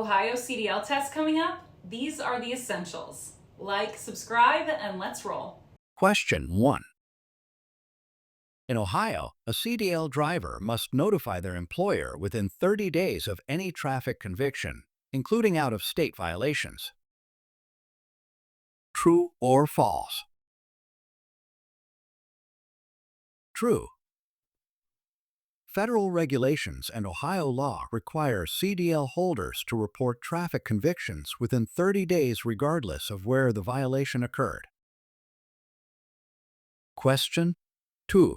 Ohio CDL test coming up? These are the essentials. Like, subscribe, and let's roll. Question 1. In Ohio, a CDL driver must notify their employer within 30 days of any traffic conviction, including out-of-state violations. True or false? True. Federal regulations and Ohio law require CDL holders to report traffic convictions within 30 days regardless of where the violation occurred. Question 2.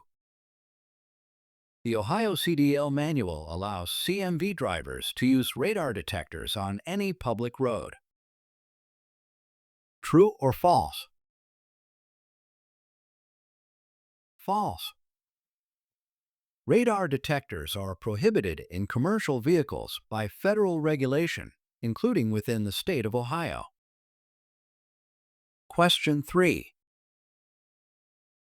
The Ohio CDL Manual allows CMV drivers to use radar detectors on any public road. True or false? False. Radar detectors are prohibited in commercial vehicles by federal regulation, including within the state of Ohio. Question 3.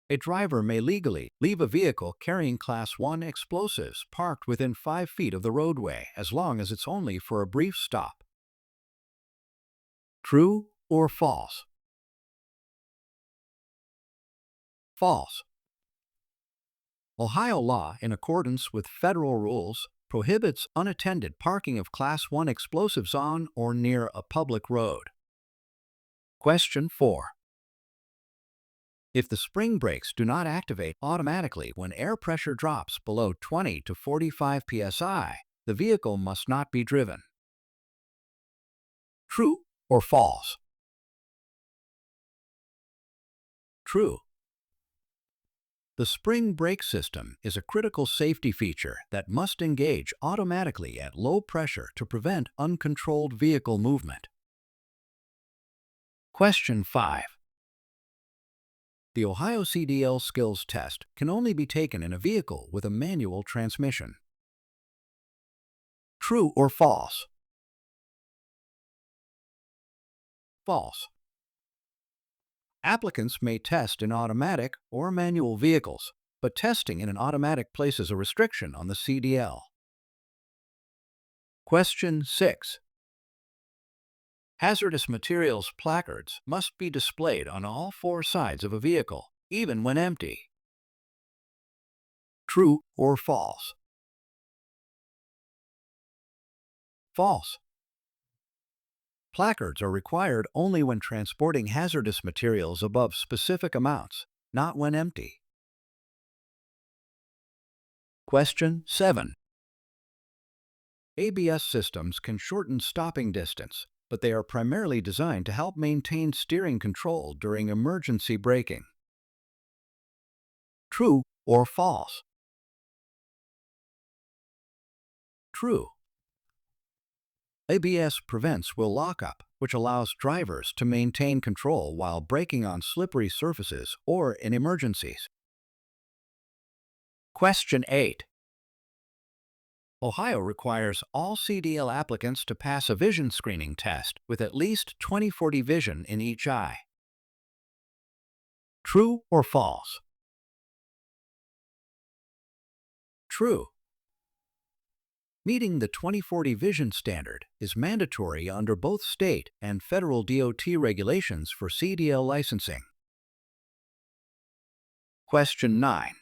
A driver may legally leave a vehicle carrying Class 1 explosives parked within 5 feet of the roadway as long as it's only for a brief stop. True or false? False. Ohio law, in accordance with federal rules, prohibits unattended parking of Class 1 explosives on or near a public road. Question 4. If the spring brakes do not activate automatically when air pressure drops below 20 to 45 psi, the vehicle must not be driven. True or false? True. The spring brake system is a critical safety feature that must engage automatically at low pressure to prevent uncontrolled vehicle movement. Question 5. The Ohio CDL skills test can only be taken in a vehicle with a manual transmission. True or false? False. Applicants may test in automatic or manual vehicles, but testing in an automatic places a restriction on the CDL. Question 6. Hazardous materials placards must be displayed on all 4 sides of a vehicle, even when empty. True or false? False. Placards are required only when transporting hazardous materials above specific amounts, not when empty. Question 7. ABS systems can shorten stopping distance, but they are primarily designed to help maintain steering control during emergency braking. True or false? True. ABS prevents wheel lockup, which allows drivers to maintain control while braking on slippery surfaces or in emergencies. Question 8. Ohio requires all CDL applicants to pass a vision screening test with at least 20/40 vision in each eye. True or false? True. Meeting the 20/40 vision standard is mandatory under both state and federal DOT regulations for CDL licensing. Question 9.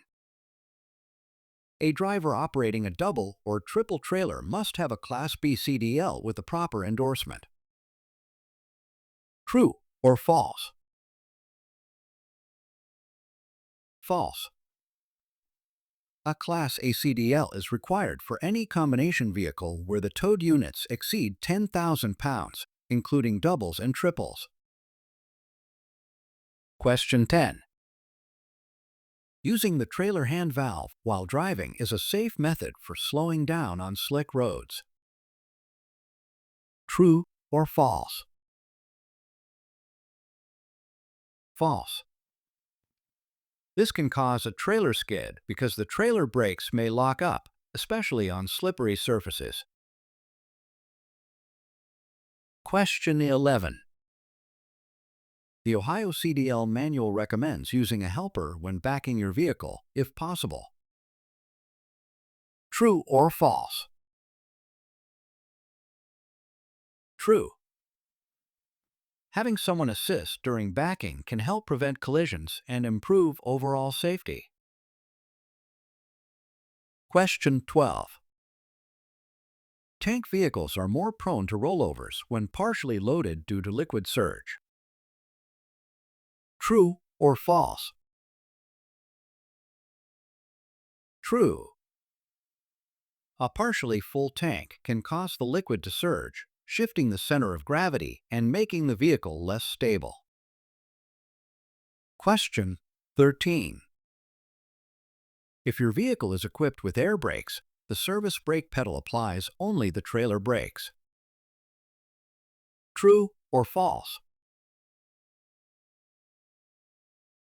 A driver operating a double or triple trailer must have a Class B CDL with the proper endorsement. True or false? False. A Class A CDL is required for any combination vehicle where the towed units exceed 10,000 pounds, including doubles and triples. Question 10. Using the trailer hand valve while driving is a safe method for slowing down on slick roads. True or false? False. This can cause a trailer skid because the trailer brakes may lock up, especially on slippery surfaces. Question 11. The Ohio CDL Manual recommends using a helper when backing your vehicle, if possible. True or false? True. Having someone assist during backing can help prevent collisions and improve overall safety. Question 12. Tank vehicles are more prone to rollovers when partially loaded due to liquid surge. True or false? True. A partially full tank can cause the liquid to surge, shifting the center of gravity and making the vehicle less stable. Question 13. If your vehicle is equipped with air brakes, the service brake pedal applies only the trailer brakes. True or false?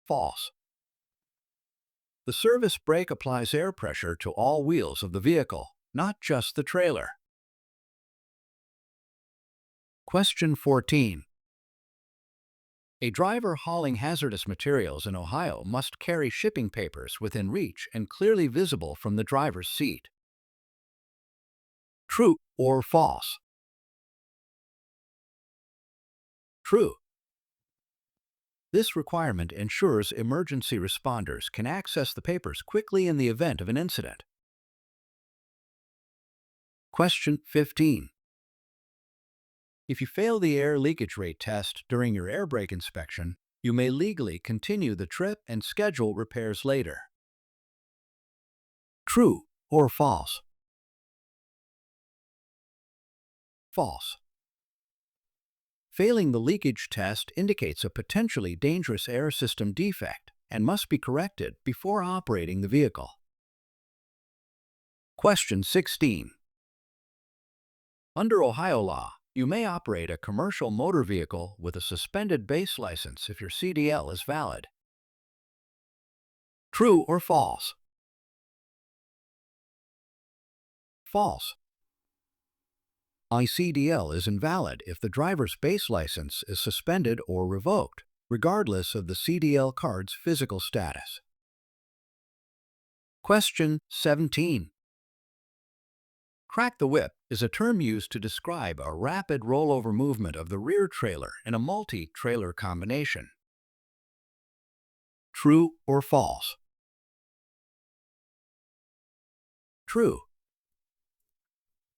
False. The service brake applies air pressure to all wheels of the vehicle, not just the trailer. Question 14. A driver hauling hazardous materials in Ohio must carry shipping papers within reach and clearly visible from the driver's seat. True or false? True. This requirement ensures emergency responders can access the papers quickly in the event of an incident. Question 15. If you fail the air leakage rate test during your air brake inspection, you may legally continue the trip and schedule repairs later. True or false? False. Failing the leakage test indicates a potentially dangerous air system defect and must be corrected before operating the vehicle. Question 16. Under Ohio law, you may operate a commercial motor vehicle with a suspended base license if your CDL is valid. True or false? False. A CDL is invalid if the driver's base license is suspended or revoked, regardless of the CDL card's physical status. Question 17. Crack the whip is a term used to describe a rapid rollover movement of the rear trailer in a multi-trailer combination. True or false? True.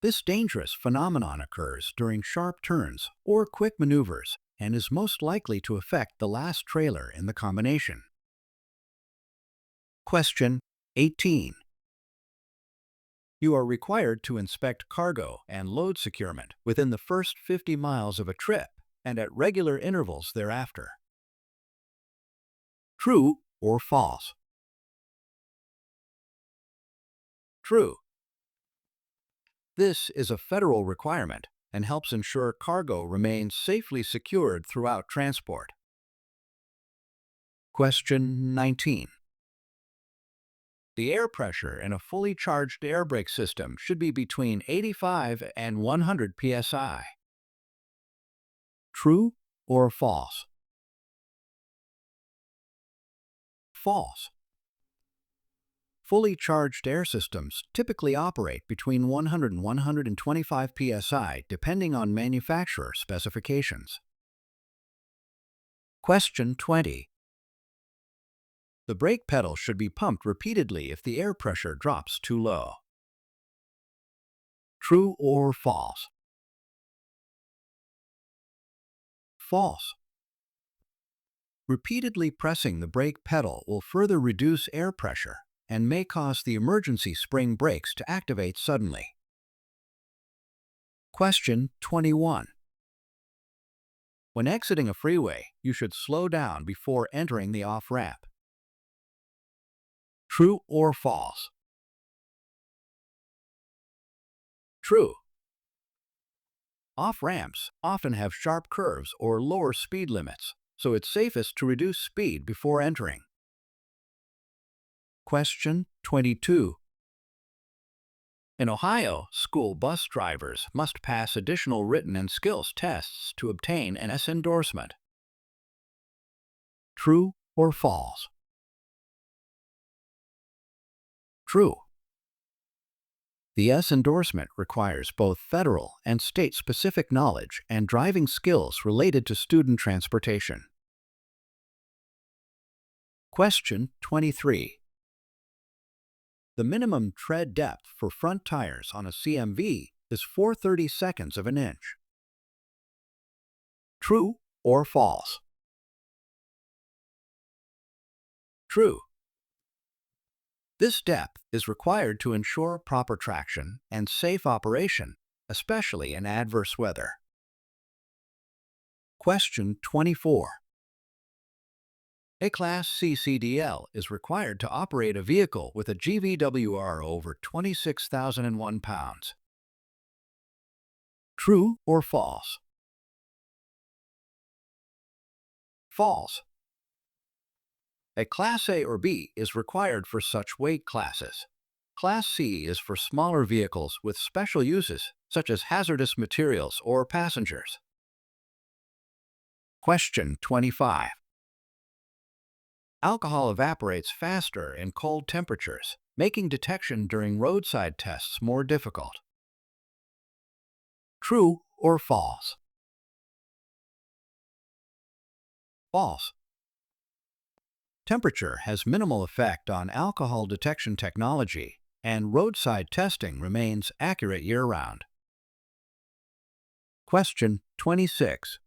This dangerous phenomenon occurs during sharp turns or quick maneuvers and is most likely to affect the last trailer in the combination. Question 18. You are required to inspect cargo and load securement within the first 50 miles of a trip and at regular intervals thereafter. True or false? True. This is a federal requirement and helps ensure cargo remains safely secured throughout transport. Question 19. The air pressure in a fully charged air brake system should be between 85 and 100 psi. True or false? False. Fully charged air systems typically operate between 100 and 125 psi depending on manufacturer specifications. Question 20. The brake pedal should be pumped repeatedly if the air pressure drops too low. True or false? False. Repeatedly pressing the brake pedal will further reduce air pressure and may cause the emergency spring brakes to activate suddenly. Question 21. When exiting a freeway, you should slow down before entering the off-ramp. True or false? True. Off-ramps often have sharp curves or lower speed limits, so it's safest to reduce speed before entering. Question 22. In Ohio, school bus drivers must pass additional written and skills tests to obtain an S endorsement. True or false? True. The S endorsement requires both federal and state-specific knowledge and driving skills related to student transportation. Question 23. The minimum tread depth for front tires on a CMV is 4/32 of an inch. True or false? True. This depth is required to ensure proper traction and safe operation, especially in adverse weather. Question 24. A Class C CDL is required to operate a vehicle with a GVWR over 26,001 pounds. True or false? False. A Class A or B is required for such weight classes. Class C is for smaller vehicles with special uses, such as hazardous materials or passengers. Question 25. Alcohol evaporates faster in cold temperatures, making detection during roadside tests more difficult. True or false? False. Temperature has minimal effect on alcohol detection technology, and roadside testing remains accurate year-round. Question 26.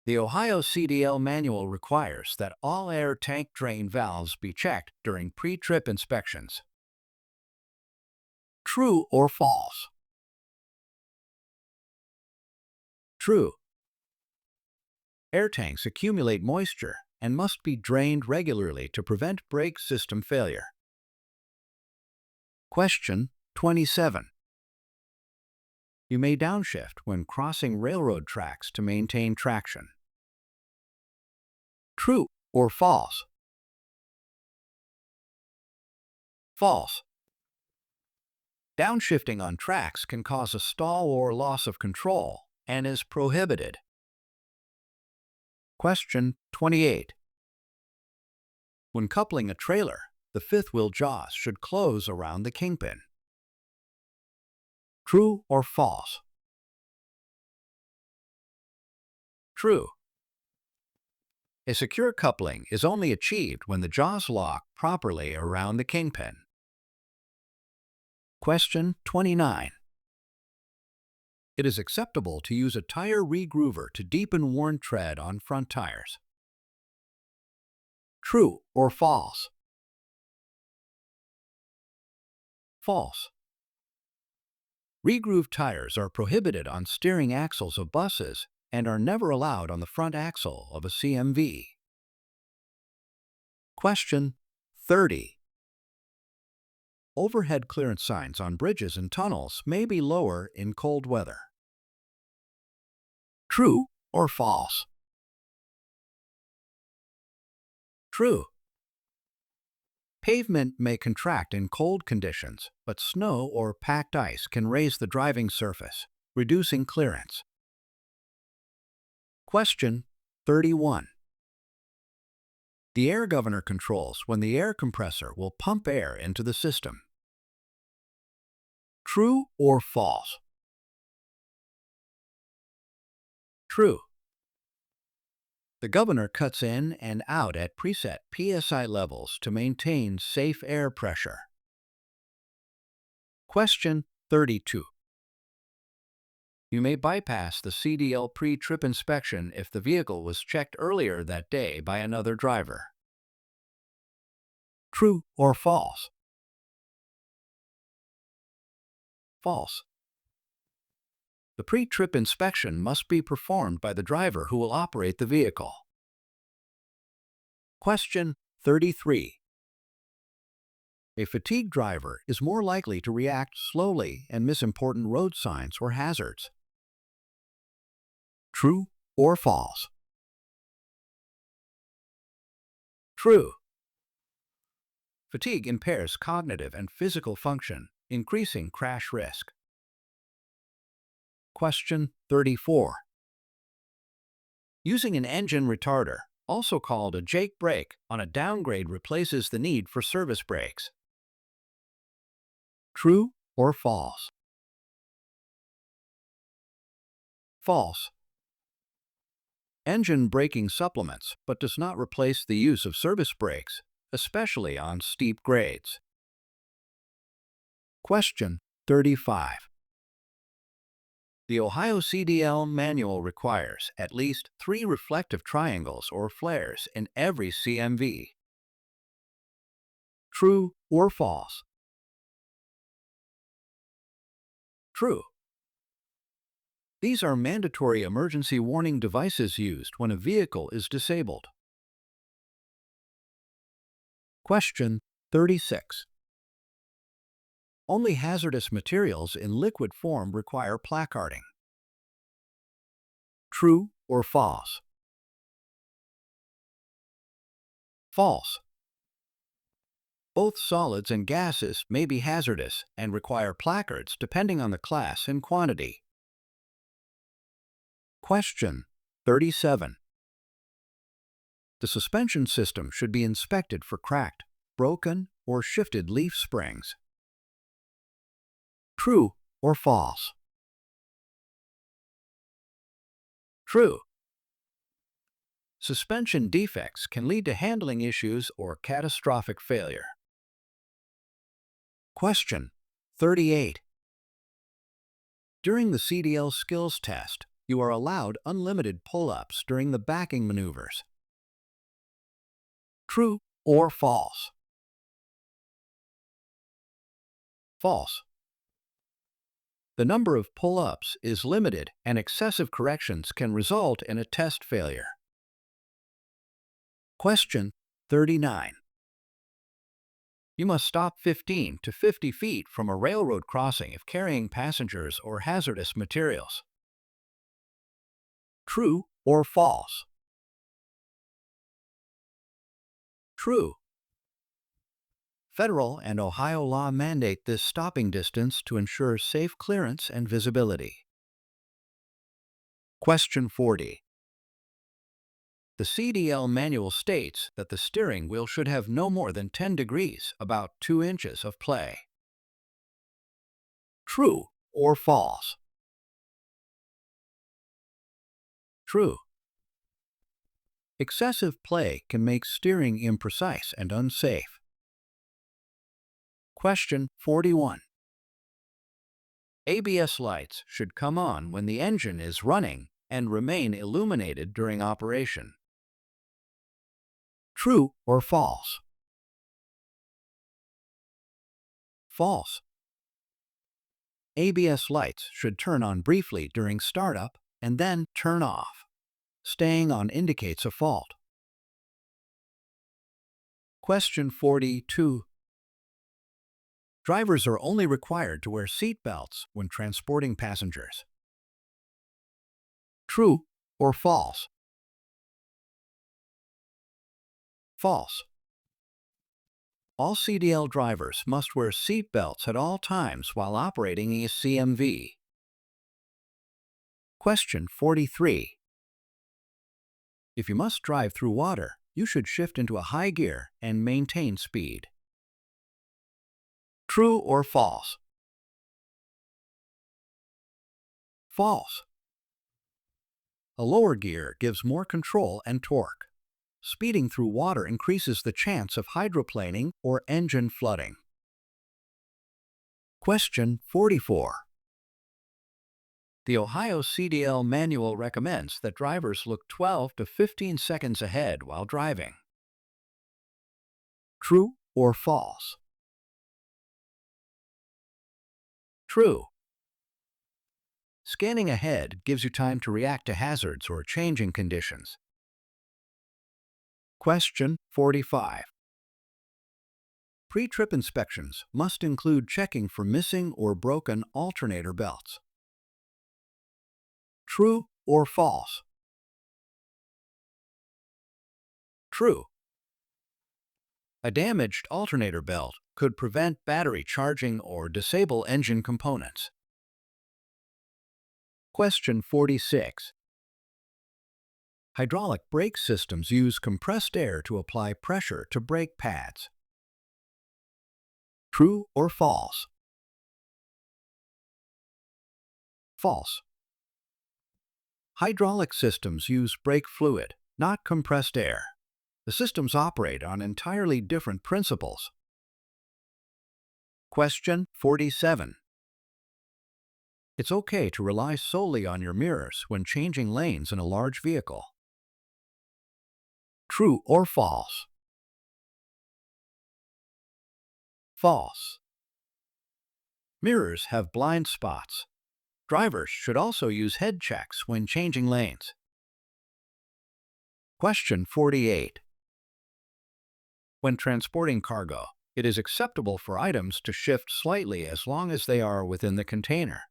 The Ohio CDL Manual requires that all air tank drain valves be checked during pre-trip inspections. True or false? True. Air tanks accumulate moisture and must be drained regularly to prevent brake system failure. Question 27. You may downshift when crossing railroad tracks to maintain traction. True or false? False. Downshifting on tracks can cause a stall or loss of control and is prohibited. Question 28. When coupling a trailer, the fifth-wheel jaws should close around the kingpin. True or false? True. A secure coupling is only achieved when the jaws lock properly around the kingpin. Question 29. It is acceptable to use a tire regroover to deepen worn tread on front tires. True or false? False. Regrooved tires are prohibited on steering axles of buses and are never allowed on the front axle of a CMV. Question 30. Overhead clearance signs on bridges and tunnels may be lower in cold weather. True or false? True. Pavement may contract in cold conditions, but snow or packed ice can raise the driving surface, reducing clearance. Question 31. The air governor controls when the air compressor will pump air into the system. True or false? True. The governor cuts in and out at preset PSI levels to maintain safe air pressure. Question 32. You may bypass the CDL pre-trip inspection if the vehicle was checked earlier that day by another driver. True or false? False. The pre-trip inspection must be performed by the driver who will operate the vehicle. Question 33. A fatigued driver is more likely to react slowly and miss important road signs or hazards. True or false? True. Fatigue impairs cognitive and physical function, increasing crash risk. Question 34. Using an engine retarder, also called a jake brake, on a downgrade replaces the need for service brakes. True or false? False. Engine braking supplements, but does not replace the use of service brakes, especially on steep grades. Question 35. The Ohio CDL Manual requires at least 3 reflective triangles or flares in every CMV. True or false? True. These are mandatory emergency warning devices used when a vehicle is disabled. Question 36. Only hazardous materials in liquid form require placarding. True or false? False. Both solids and gases may be hazardous and require placards depending on the class and quantity. Question 37. The suspension system should be inspected for cracked, broken, or shifted leaf springs. True or false? True. Suspension defects can lead to handling issues or catastrophic failure. Question 38. During the CDL skills test, you are allowed unlimited pull-ups during the backing maneuvers. True or false? False. The number of pull-ups is limited and excessive corrections can result in a test failure. Question 39. You must stop 15 to 50 feet from a railroad crossing if carrying passengers or hazardous materials. True or false? True. Federal and Ohio law mandate this stopping distance to ensure safe clearance and visibility. Question 40. The CDL manual states that the steering wheel should have no more than 10 degrees, about 2 inches of play. True or false? True. Excessive play can make steering imprecise and unsafe. Question 41. ABS lights should come on when the engine is running and remain illuminated during operation. True or false? False. ABS lights should turn on briefly during startup and then turn off. Staying on indicates a fault. Question 42. Drivers are only required to wear seat belts when transporting passengers. True or false? False. All CDL drivers must wear seat belts at all times while operating a CMV. Question 43. If you must drive through water, you should shift into a high gear and maintain speed. True or false? False. A lower gear gives more control and torque. Speeding through water increases the chance of hydroplaning or engine flooding. Question 44. The Ohio CDL Manual recommends that drivers look 12 to 15 seconds ahead while driving. True or false? True. Scanning ahead gives you time to react to hazards or changing conditions. Question 45. Pre-trip inspections must include checking for missing or broken alternator belts. True or false? True. A damaged alternator belt could prevent battery charging or disable engine components. Question 46. Hydraulic brake systems use compressed air to apply pressure to brake pads. True or false? False. Hydraulic systems use brake fluid, not compressed air. The systems operate on entirely different principles. Question 47. It's okay to rely solely on your mirrors when changing lanes in a large vehicle. True or false? False. Mirrors have blind spots. Drivers should also use head checks when changing lanes. Question 48. When transporting cargo, it is acceptable for items to shift slightly as long as they are within the container.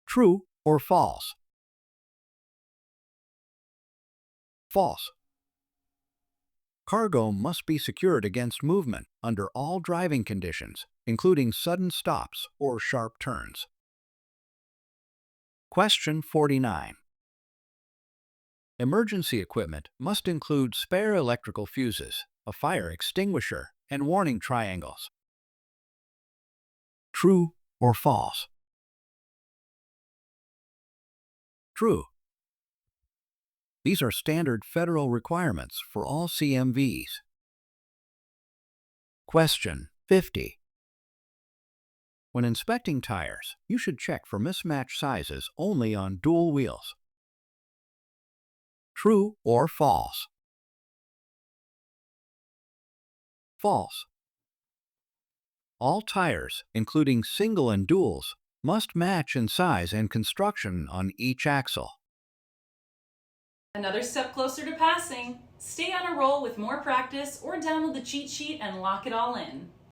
True or false? False. Cargo must be secured against movement under all driving conditions, including sudden stops or sharp turns. Question 49. Emergency equipment must include spare electrical fuses, a fire extinguisher, and warning triangles. True or false? True. These are standard federal requirements for all CMVs. Question 50. When inspecting tires, you should check for mismatched sizes only on dual wheels. True or false? False. All tires, including single and duals, must match in size and construction on each axle. Another step closer to passing. Stay on a roll with more practice or download the cheat sheet and lock it all in.